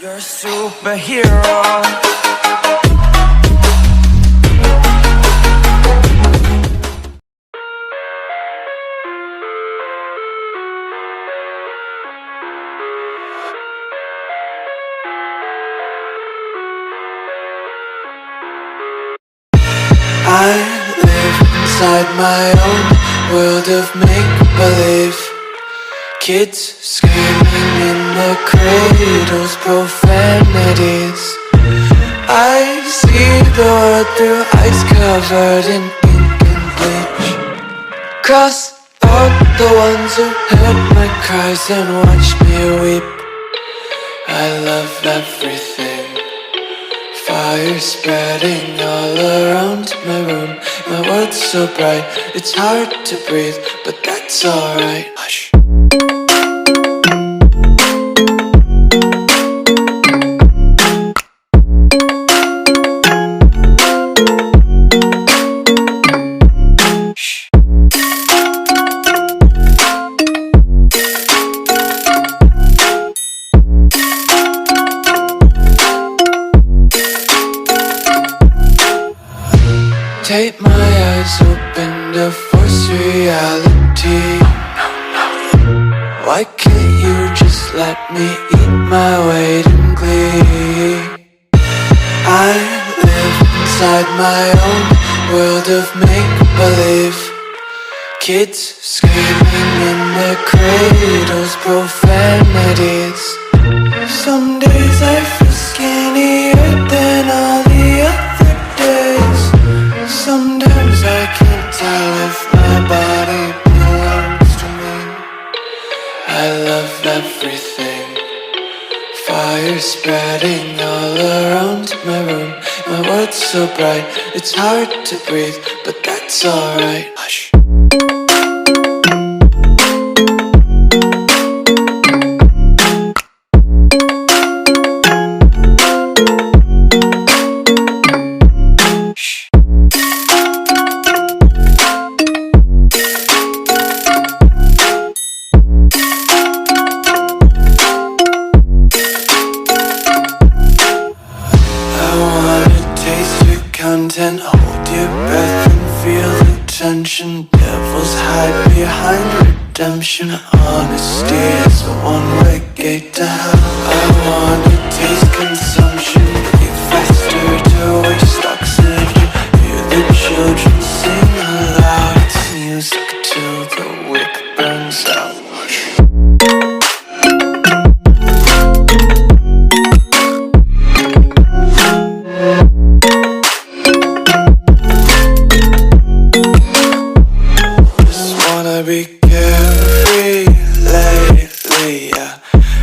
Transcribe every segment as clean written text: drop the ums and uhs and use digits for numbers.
You're a superhero. I live inside my own world of make-believe. Kids screaming in the cradles, profanities. I see the world through eyes covered in ink and bleach. Cross out the ones who heard my cries and watched me weep. I love everything. Fire spreading all around my room. My world's so bright, it's hard to breathe, but that's alright. Hush. Tape my eyes open to force reality. Why can't you just let me eat my weight in glee? I live inside my own world of make-believe. Kids screaming in their cradles, profanities. Some days I feel skinnier than all the other days. Sometimes I can't tell if my body belongs to me. I love everything. Fire spreading all around my room. My world's so bright, it's hard to breathe, but that's alright. Hush. Content, hold your breath and feel the tension. Devils hide behind redemption. Honesty is a one-way gate to hell. I wanna taste consumption. Breathe faster to waste oxygen. Hear the children sing aloud. It's music till the wick burns out. Be carefree lately, yeah.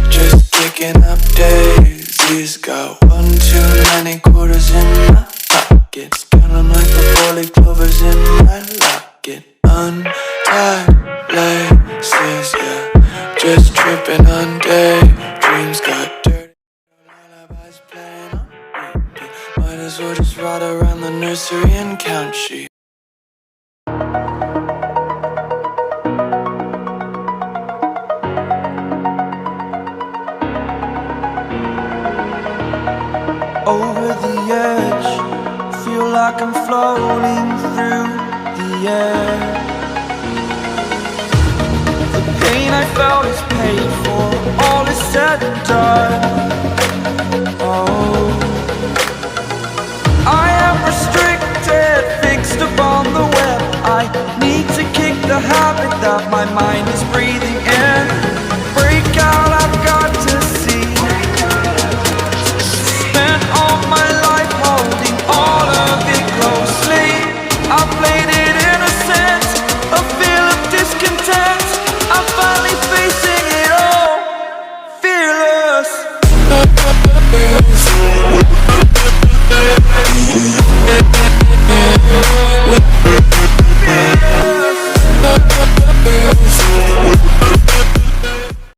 Just kicking up daisies. Got one too many quarters in my pockets. Counting like the four-leaf clovers in my locket. Untied laces, yeah. Just tripping on daydreams. Got dirty lullabies playing on repeat. Might as well just ride around the nursery and count sheep. Over the edge, feel like I'm floating through the air. The pain I felt is paid for, all is said and done.